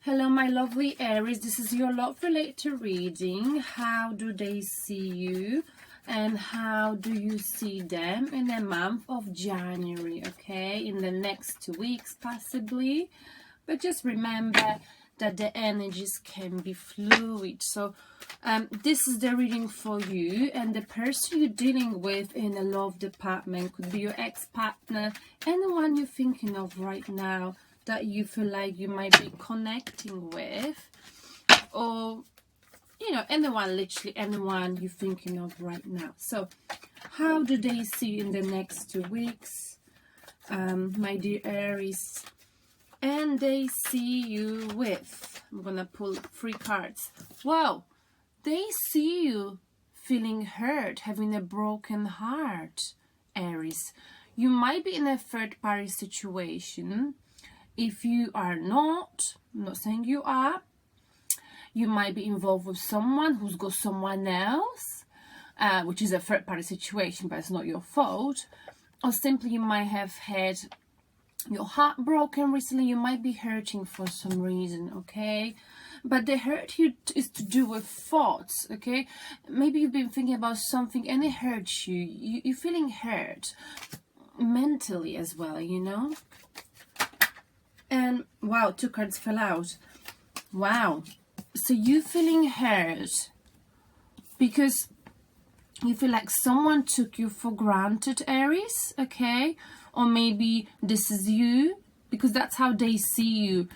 Hello, my lovely Aries. This is your love-related reading. How do they see you? And how do you see them in the month of January, okay? In the next 2 weeks, possibly. But just remember that the energies can be fluid. So this is the reading for you. And the person you're dealing with in the love department could be your ex-partner, anyone you're thinking of right now that you feel like you might be connecting with, or anyone, literally anyone you're thinking of right now. So how do they see you in the next 2 weeks, my dear Aries? And they see you with, I'm gonna pull 3 cards. Wow, they see you feeling hurt, having a broken heart, Aries. You might be in a third-party situation. If you are not, I'm not saying you are, you might be involved with someone who's got someone else, which is a third-party situation, but it's not your fault. Or simply you might have had your heart broken recently. You might be hurting for some reason, okay? But the hurt you is to do with thoughts, okay? Maybe you've been thinking about something and it hurts you. You're feeling hurt mentally as well, And wow, 2 cards fell out. Wow. So you're feeling hurt because you feel like someone took you for granted, Aries, okay? Or maybe this is you, because that's how they see you.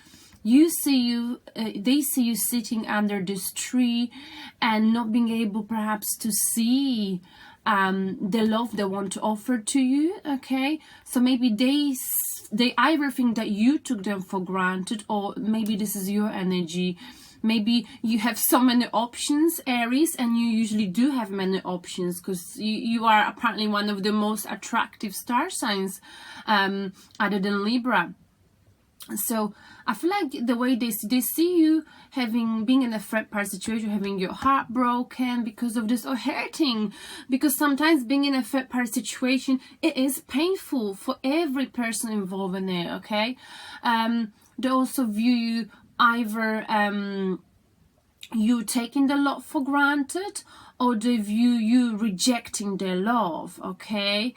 They see you sitting under this tree and not being able perhaps to see the love they want to offer to you, okay? So maybe they either think that you took them for granted, or maybe this is your energy. Maybe you have so many options, Aries, and you usually do have many options because you are apparently one of the most attractive star signs other than Libra. So I feel like the way they see you being in a third-party situation, having your heart broken because of this, or hurting, because sometimes being in a third-party situation, it is painful for every person involved in it, okay? They also view you either you taking the love for granted, or they view you rejecting their love, okay?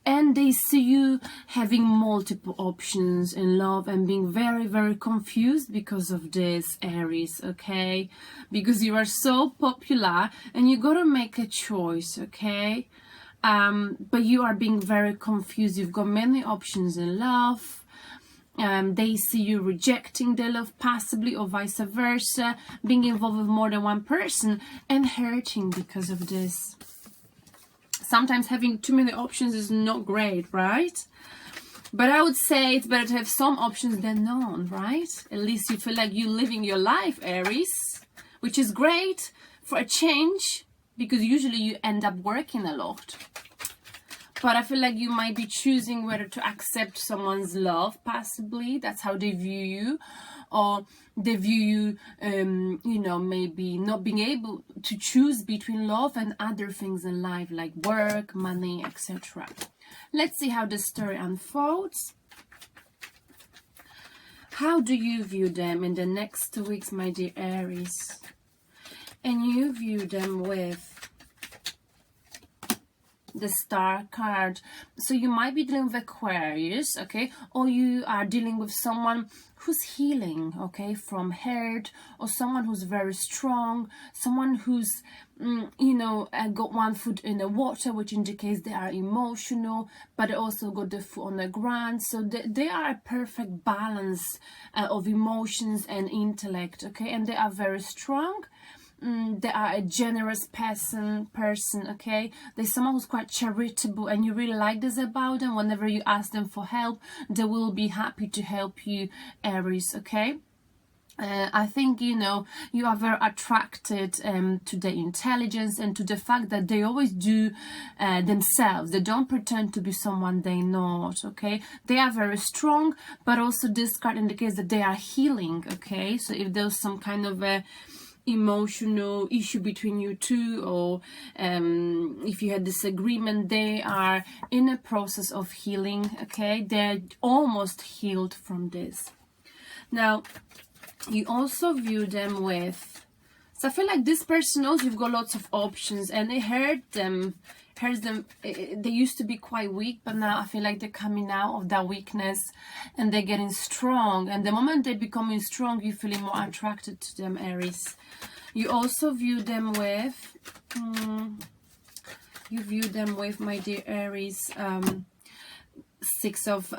And they see you having multiple options in love and being very, very confused because of this, Aries, okay? Because you are so popular and you gotta make a choice, okay? But you are being very confused. You've got many options in love. They see you rejecting their love possibly, or vice versa, being involved with more than one person and hurting because of this. Sometimes having too many options is not great, right? But I would say it's better to have some options than none, right? At least you feel like you're living your life, Aries, which is great for a change, because usually you end up working a lot. But I feel like you might be choosing whether to accept someone's love, possibly. That's how they view you. Or they view you, maybe not being able to choose between love and other things in life, like work, money, etc. Let's see how the story unfolds. How do you view them in the next 2 weeks, my dear Aries? And you view them with the Star card. So you might be dealing with Aquarius, okay? Or you are dealing with someone who's healing, okay, from hurt, or someone who's very strong, someone who's got one foot in the water, which indicates they are emotional, but they also got the foot on the ground. So they are a perfect balance of emotions and intellect, okay? And they are very strong. They are a generous person, okay? They're someone who's quite charitable, and you really like this about them. Whenever you ask them for help, they will be happy to help you, Aries, okay? I think, you are very attracted to their intelligence and to the fact that they always do themselves. They don't pretend to be someone they're not, okay? They are very strong, but also this card indicates that they are healing, okay? So if there's some kind of a emotional issue between you two, or if you had disagreement, they are in a process of healing, okay? They're almost healed from this. Now, you also view them with, so I feel like this person knows you've got lots of options, and it hurt them. They used to be quite weak, but now I feel like they're coming out of that weakness and they're getting strong. And the moment they're becoming strong, you're feeling more attracted to them, Aries. You also view them with, my dear Aries, Six of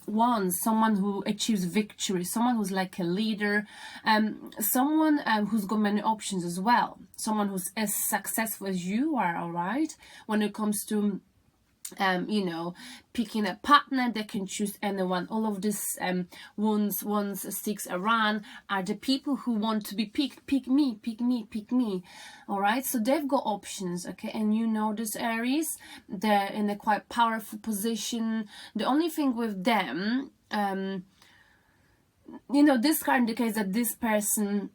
Wands, someone who achieves victory, someone who's like a leader, someone who's got many options as well, someone who's as successful as you are, all right, when it comes to you know, picking a partner. They can choose anyone. All of this wands, sticks around are the people who want to be picked. Pick me, pick me, pick me. All right, so they've got options, okay? And you know this, Aries, they're in a quite powerful position. The only thing with them, you know, this card indicates that this person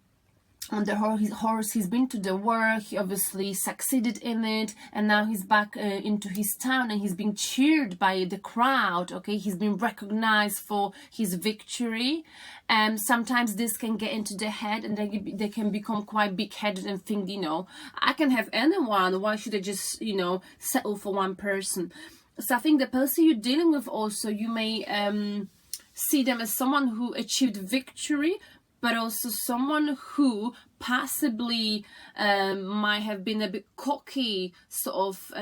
on the horse, he's been to the work, he obviously succeeded in it, and now he's back into his town and he's being cheered by the crowd, okay? He's been recognized for his victory. And sometimes this can get into the head, and they can become quite big-headed and think, you know, I can have anyone, why should I just, you know, settle for one person? So I think the person you're dealing with also, you may see them as someone who achieved victory, but also someone who possibly might have been a bit cocky, sort of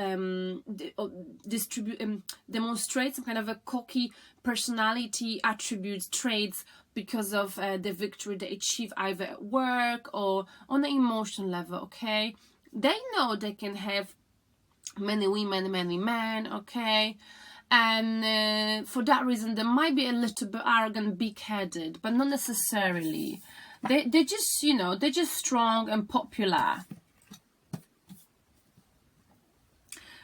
demonstrate some kind of a cocky personality attributes, traits, because of the victory they achieve either at work or on an emotional level, okay? They know they can have many women, many men, okay? And for that reason, they might be a little bit arrogant, big-headed, but not necessarily. They're just, you know, they're just strong and popular.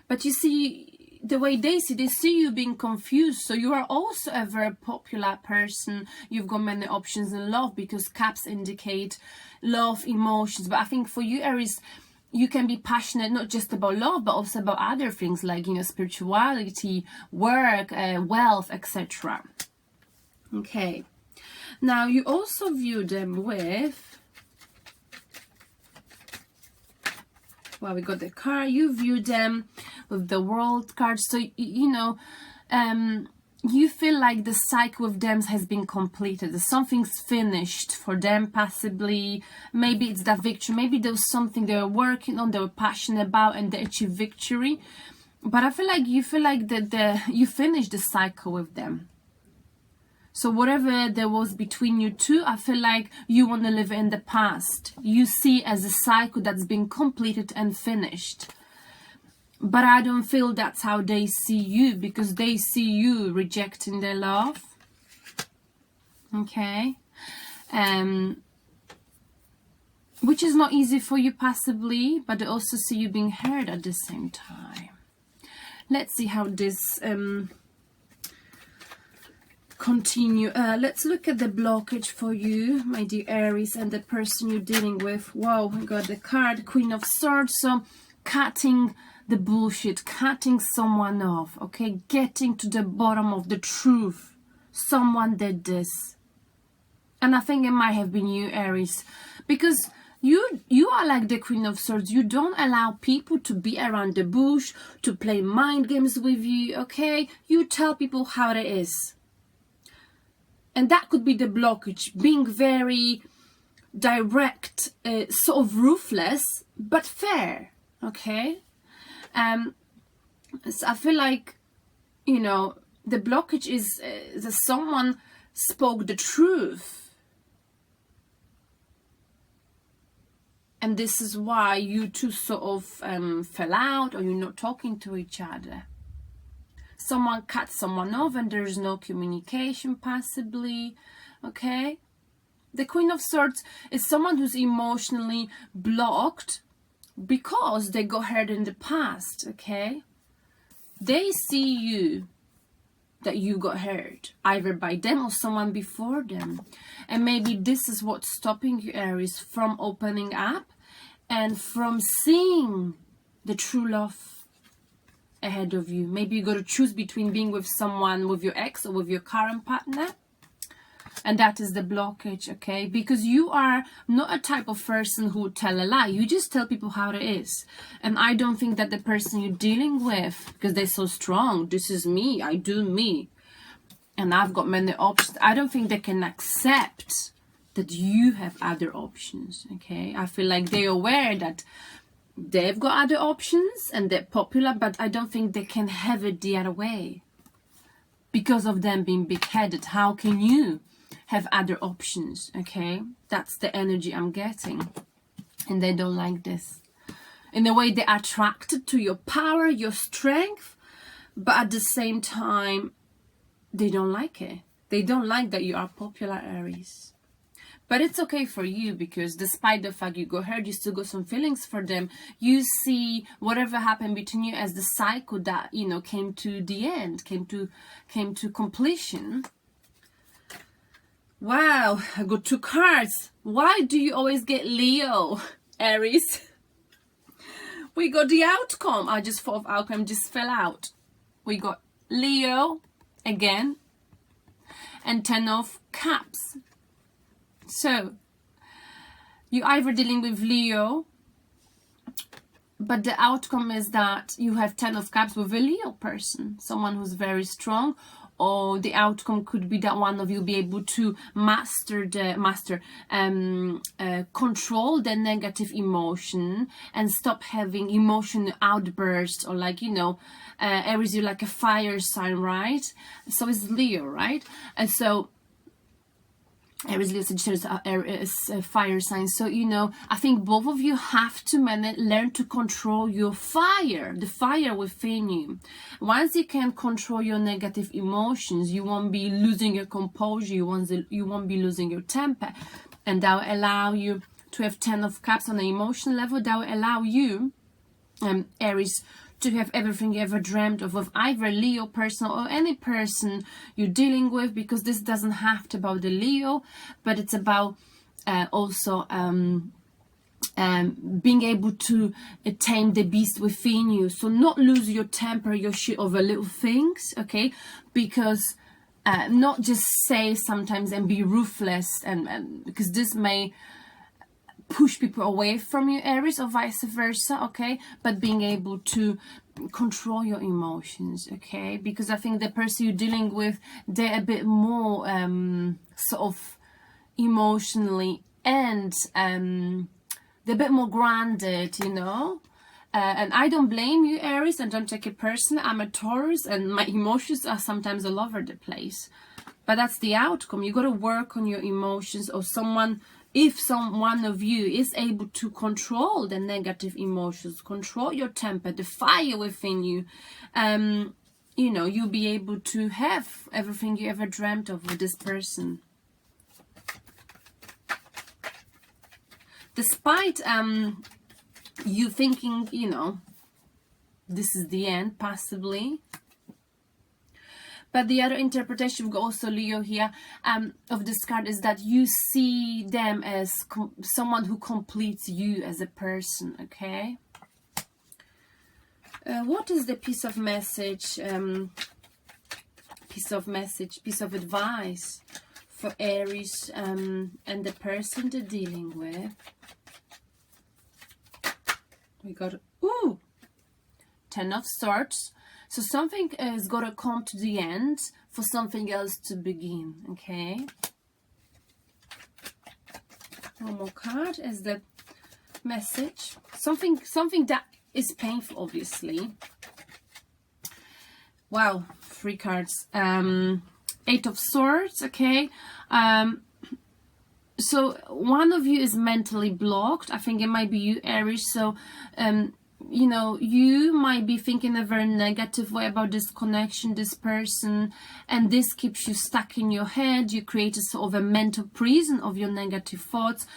But you see, the way they see you being confused. So you are also a very popular person. You've got many options in love, because cups indicate love, emotions. But I think for you, Aries, you can be passionate not just about love, but also about other things like, you know, spirituality, work, wealth, etc. Okay. Now, you also view them with, well, we got the card. You view them with the World card. So, you know, you feel like the cycle with them has been completed. Something's finished for them, possibly. Maybe it's that victory. Maybe there was something they were working on, they were passionate about, and they achieved victory. But I feel like you feel like that you finished the cycle with them. So whatever there was between you two, I feel like you want to live in the past. You see as a cycle that's been completed and finished. But I don't feel that's how they see you, because they see you rejecting their love. Okay. Which is not easy for you, possibly, but they also see you being heard at the same time. Let's see how this continue. Let's look at the blockage for you, my dear Aries, and the person you're dealing with. Wow, I got the card, Queen of Swords. So cutting the bullshit, cutting someone off, okay? Getting to the bottom of the truth. Someone did this. And I think it might have been you, Aries. Because you are like the Queen of Swords. You don't allow people to be around the bush, to play mind games with you, okay? You tell people how it is. And that could be the blockage. Being very direct, sort of ruthless, but fair, okay? So I feel like, you know, the blockage is that someone spoke the truth. And this is why you two sort of fell out, or you're not talking to each other. Someone cut someone off and there's no communication, possibly, okay? The Queen of Swords is someone who's emotionally blocked because they got hurt in the past, okay? They see you, that you got hurt, either by them or someone before them. And maybe this is what's stopping you, Aries, from opening up and from seeing the true love ahead of you. Maybe you got to choose between being with someone, with your ex, or with your current partner. And that is the blockage, okay? Because you are not a type of person who would tell a lie. You just tell people how it is. And I don't think that the person you're dealing with, because they're so strong, this is me, I do me, and I've got many options, I don't think they can accept that you have other options, okay? I feel like they're aware that they've got other options and they're popular, but I don't think they can have it the other way. Because of them being big-headed, how can you have other options, okay? That's the energy I'm getting. And they don't like this. In a way, they're attracted to your power, your strength, but at the same time, they don't like it. They don't like that you are popular, Aries. But it's okay for you, because despite the fact you got hurt, you still got some feelings for them. You see whatever happened between you as the cycle that, you know, came to the end, came to completion. Wow, I got 2 cards. Why do you always get Leo, Aries? We got the outcome. I just thought of outcome, just fell out. We got Leo again and 10 of Cups. So you're either dealing with Leo, but the outcome is that you have 10 of Cups with a Leo person, someone who's very strong, or the outcome could be that one of you be able to control the negative emotion and stop having emotional outbursts, or like, you know, Aries, you're like a fire sign, right? So it's Leo, right? And so Aries, Leo, Sagittarius is a fire sign. So, you know, I think both of you have to learn to control your fire, the fire within you. Once you can control your negative emotions, you won't be losing your composure, you won't be losing your temper. And that will allow you to have 10 of Cups on an emotional level. That will allow you, Aries, to have everything you ever dreamt of with either Leo person or any person you're dealing with, because this doesn't have to be about the Leo, but it's about also being able to tame the beast within you. So not lose your temper, your shit over little things, okay? Because not just say sometimes and be ruthless, and because this may push people away from you, Aries, or vice versa, okay? But being able to control your emotions, okay? Because I think the person you're dealing with, they're a bit more sort of emotionally, and they're a bit more grounded, you know? And I don't blame you, Aries, and don't take it personally. I'm a Taurus, and my emotions are sometimes all over the place. But that's the outcome. You got to work on your emotions, or if one of you is able to control the negative emotions, control your temper, the fire within you, you know, you'll be able to have everything you ever dreamt of with this person. Despite you thinking, you know, this is the end, possibly. But the other interpretation, we've got also Leo here, of this card, is that you see them as someone who completes you as a person, okay? What is the piece of message, piece of advice for Aries and the person they're dealing with? We got, ooh, 10 of Swords. So something is got to come to the end for something else to begin, okay? One more card as the message. Something that is painful, obviously. Wow, 3 cards. 8 of Swords, okay? So one of you is mentally blocked. I think it might be you, Aries. So, you know, you might be thinking a very negative way about this connection, this person, and this keeps you stuck in your head. You create a sort of a mental prison of your negative thoughts,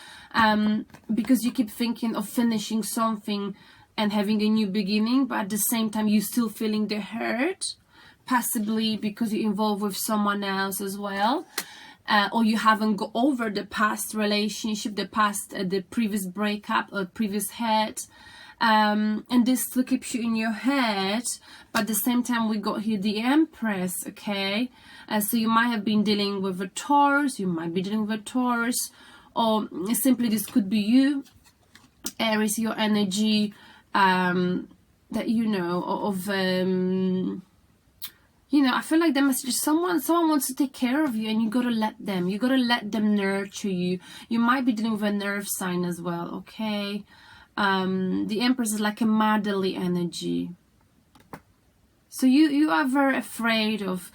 because you keep thinking of finishing something and having a new beginning, but at the same time you're still feeling the hurt, possibly because you're involved with someone else as well. Or you haven't got over the past relationship, the previous breakup or previous hurt. and this still keeps you in your head. But at the same time, we got here the Empress, okay? So you might have been dealing with a Taurus, you might be dealing with a Taurus, or simply this could be you, Aries, your energy, that you know, of you know, I feel like the message is someone wants to take care of you, and you gotta let them nurture you. You might be dealing with a nerve sign as well, okay? The Empress is like a motherly energy. So you are very afraid of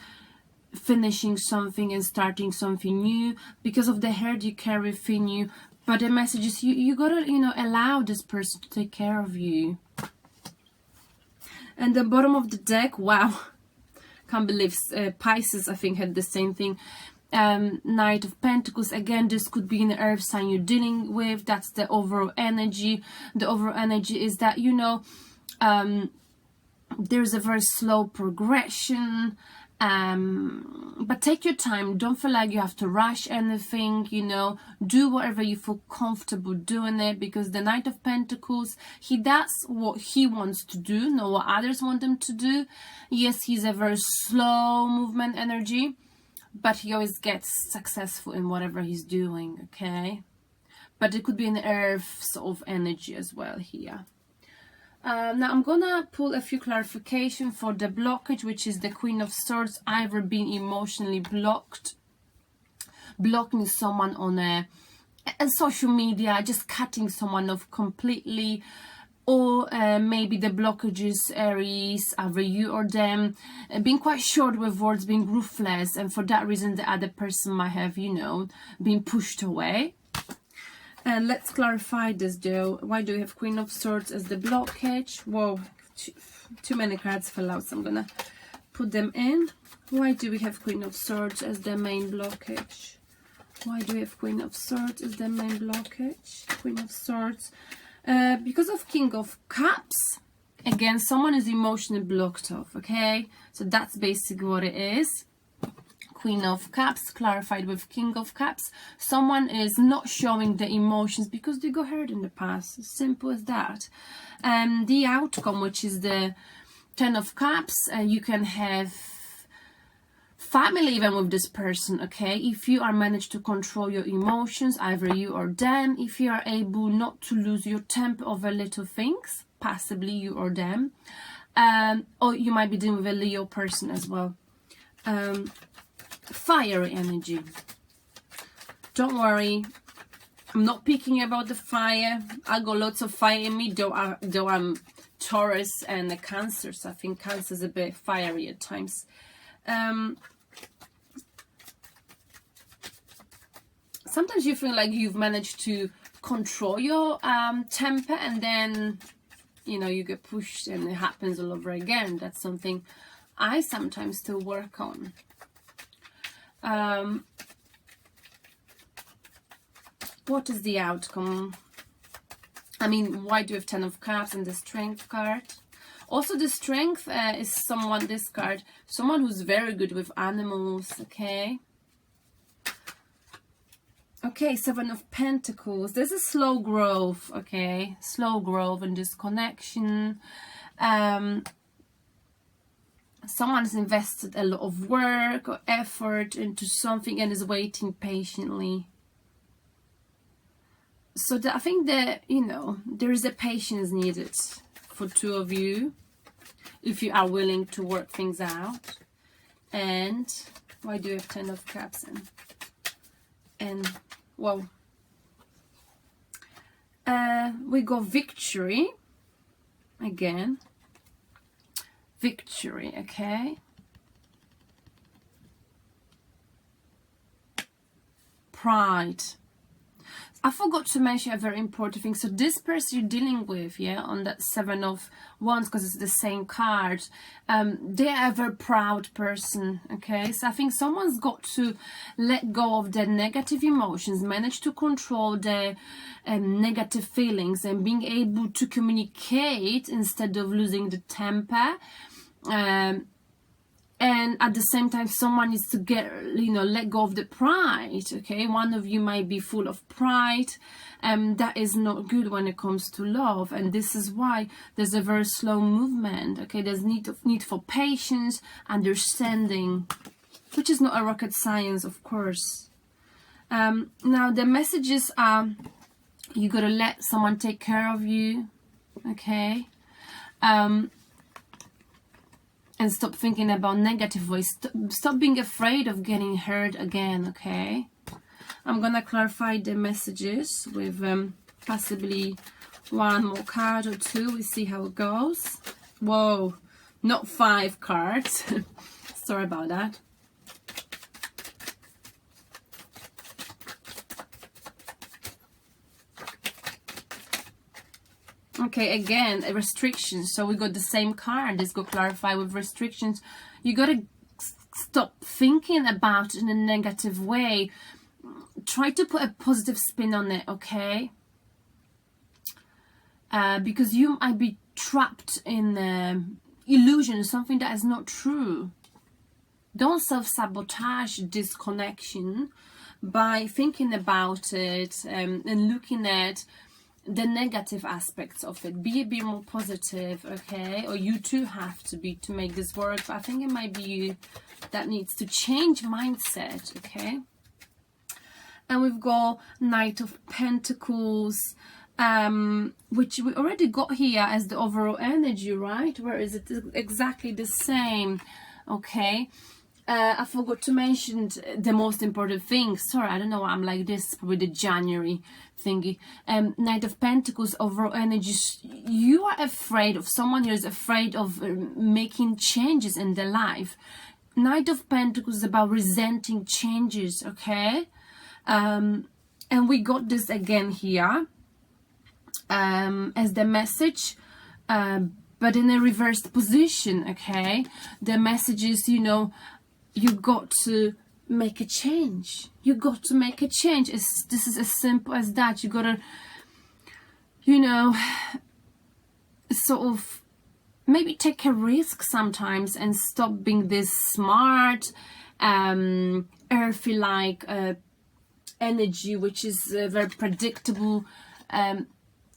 finishing something and starting something new because of the hurt you carry within you. But the message is you gotta, you know, allow this person to take care of you. And the bottom of the deck, wow, can't believe Pisces, I think, had the same thing. Knight of Pentacles, again, this could be an earth sign you're dealing with. That's the overall energy. The overall energy is that, you know, there's a very slow progression, but take your time. Don't feel like you have to rush anything, you know. Do whatever you feel comfortable doing it, because the Knight of Pentacles, he does what he wants to do, not what others want him to do. Yes, he's a very slow movement energy, but he always gets successful in whatever he's doing, okay? But it could be an earth sort of energy as well here. Now I'm gonna pull a few clarification for the blockage, which is the Queen of Swords. Either being emotionally blocked, blocking someone on a social media, just cutting someone off completely, or maybe the blockages, Aries, either you or them, being quite short with words, being ruthless, and for that reason the other person might have, you know, been pushed away. And let's clarify this though. Why do we have Queen of Swords as the blockage? Whoa, too many cards fell out, so I'm gonna put them in. Why do we have Queen of Swords as the main blockage? Why do we have Queen of Swords as the main blockage? Queen of Swords. Because of King of Cups. Again, someone is emotionally blocked off, okay? So that's basically what it is. Queen of Cups clarified with King of Cups. Someone is not showing the emotions because they got hurt in the past. As simple as that. The outcome, which is the Ten of Cups, you can have family even with this person, okay? If you are managed to control your emotions, either you or them, if you are able not to lose your temper over little things, possibly you or them, or you might be dealing with a Leo person as well. Fiery energy. Don't worry, I'm not picking about the fire. I got lots of fire in me, though I'm Taurus and a Cancer, so I think Cancer is a bit fiery at times. Sometimes you feel like you've managed to control your temper, and then, you know, you get pushed and it happens all over again. That's something I sometimes still work on. What is the outcome? I mean, why do we have Ten of Cups and the Strength card? Also, the Strength is someone, this card, someone who's very good with animals, okay? Okay, Seven of Pentacles. There's a slow growth, okay? Slow growth in this connection. Someone's invested a lot of work or effort into something and is waiting patiently. So I think that, you know, there is a patience needed for two of you if you are willing to work things out. And why do you have Ten of Cups? And well, we got victory again. Victory, okay. Pride. I forgot to mention a very important thing. So this person you're dealing with, yeah, on that Seven of Wands, because it's the same card, they are a very proud person, okay? So I think someone's got to let go of their negative emotions, manage to control their negative feelings, and being able to communicate instead of losing the temper. And at the same time, someone needs to get, let go of the pride, okay? One of you might be full of pride, and that is not good when it comes to love. And this is why there's a very slow movement, okay? There's need for patience, understanding, which is not a rocket science, of course. Now, the messages are, you got to let someone take care of you, okay? And stop thinking about negative ways. Stop being afraid of getting hurt again, okay? I'm gonna clarify the messages with possibly one more card or two. We see how it goes. Whoa, not 5 cards. Sorry about that. Okay, again, restrictions. So we got the same card. Let's go clarify with restrictions. You got to stop thinking about it in a negative way. Try to put a positive spin on it, okay? Because you might be trapped in illusion, something that is not true. Don't self-sabotage this connection by thinking about it and looking at the negative aspects of it. Be a bit more positive, okay? Or you too have to be to make this work. But I think it might be you that needs to change mindset, okay? And we've got Knight of Pentacles, which we already got here as the overall energy, right? Where is it exactly the same? Okay. I forgot to mention the most important thing. Sorry, I don't know why I'm like this with the January thingy. Knight of Pentacles, overall energy. You are afraid of, someone who is afraid of making changes in their life. Knight of Pentacles is about resenting changes, okay? And we got this again here as the message, but in a reversed position, okay? The message is, you got to make a change. You got to make a change. This is as simple as that. You got to, sort of maybe take a risk sometimes and stop being this smart, earthy-like energy, which is very predictable.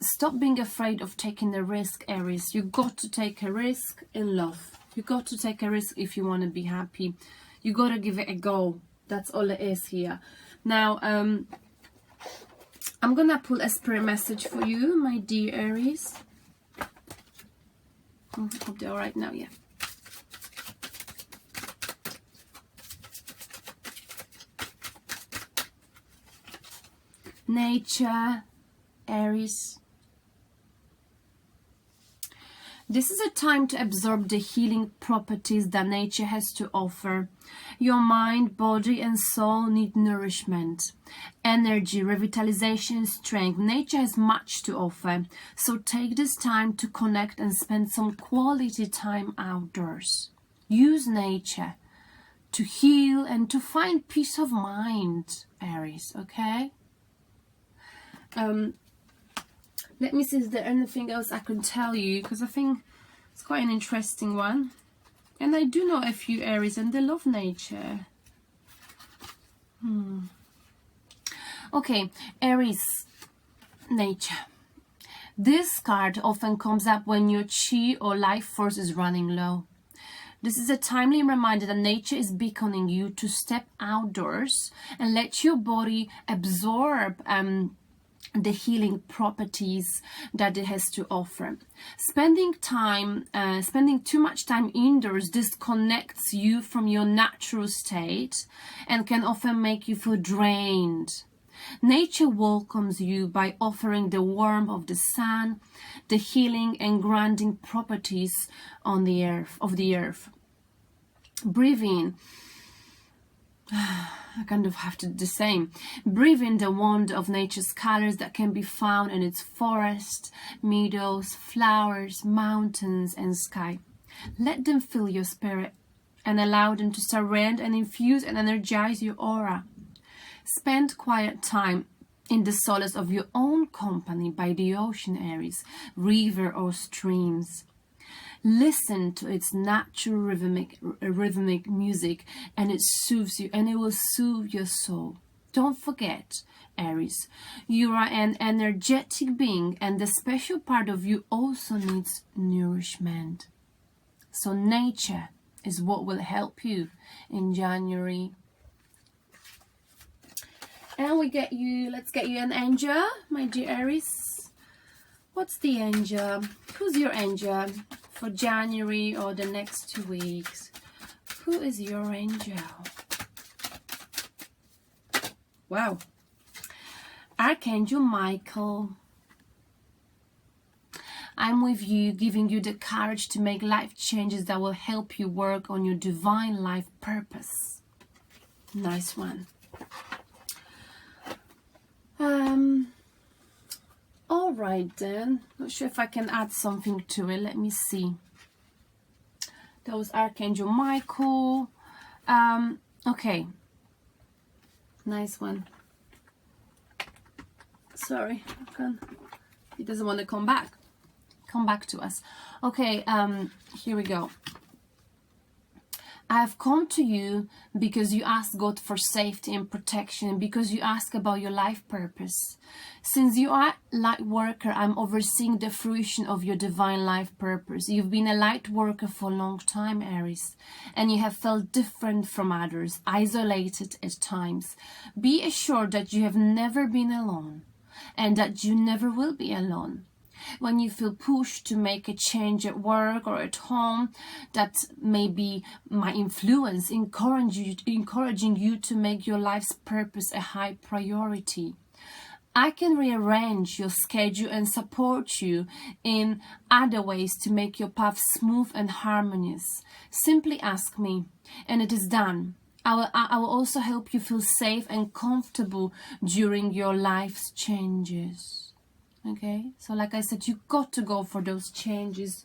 Stop being afraid of taking a risk, Aries. You got to take a risk in love. You got to take a risk if you want to be happy. You got to give it a go. That's all it is here. Now, I'm going to pull a spirit message for you, my dear Aries. I hope they're all right now, yeah. Nature, Aries. This is a time to absorb the healing properties that nature has to offer. Your mind, body and soul need nourishment, energy, revitalization and strength. Nature has much to offer, so take this time to connect and spend some quality time outdoors. Use nature to heal and to find peace of mind, Aries, okay? Let me see, is there anything else I can tell you? Because I think it's quite an interesting one. And I do know a few Aries and they love nature. Okay, Aries, nature. This card often comes up when your chi or life force is running low. This is a timely reminder that nature is beckoning you to step outdoors and let your body absorb the healing properties that it has to offer. Spending too much time indoors disconnects you from your natural state and can often make you feel drained. Nature welcomes you by offering the warmth of the sun, the healing and grounding properties of the earth. Breathe in. I kind of have to do the same. Breathe in the wonder of nature's colors that can be found in its forests, meadows, flowers, mountains, and sky. Let them fill your spirit and allow them to surround and infuse and energize your aura. Spend quiet time in the solace of your own company by the ocean, Aries, river or streams. Listen to its natural rhythmic music, and it soothes you, and it will soothe your soul. Don't forget, Aries, you are an energetic being, and the special part of you also needs nourishment. So nature is what will help you in January. And let's get you an angel, my dear Aries. What's the angel? Who's your angel for January or the next 2 weeks? Who is your angel? Wow. Archangel Michael. I'm with you, giving you the courage to make life changes that will help you work on your divine life purpose. Nice one. All right then. Not sure if I can add something to it. Let me see. That was Archangel Michael. Okay. Nice one. Sorry, he doesn't want to come back to us. Okay, here we go. I have come to you because you asked God for safety and protection, because you ask about your life purpose. Since you are light worker, I'm overseeing the fruition of your divine life purpose. You've been a light worker for a long time, Aries, and you have felt different from others, isolated at times. Be assured that you have never been alone, and that you never will be alone. When you feel pushed to make a change at work or at home, that may be my influence encouraging you to make your life's purpose a high priority. I can rearrange your schedule and support you in other ways to make your path smooth and harmonious. Simply ask me, and it is done. I will also help you feel safe and comfortable during your life's changes. Okay, so like I said, you got to go for those changes.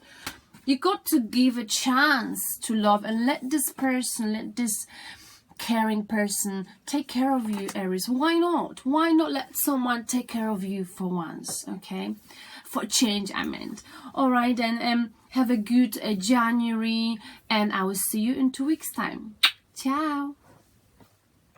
You got to give a chance to love and let this person, let this caring person take care of you, Aries. Why not? Why not let someone take care of you for once? Okay, for change, I meant. All right, then have a good January, and I will see you in 2 weeks' time. Ciao.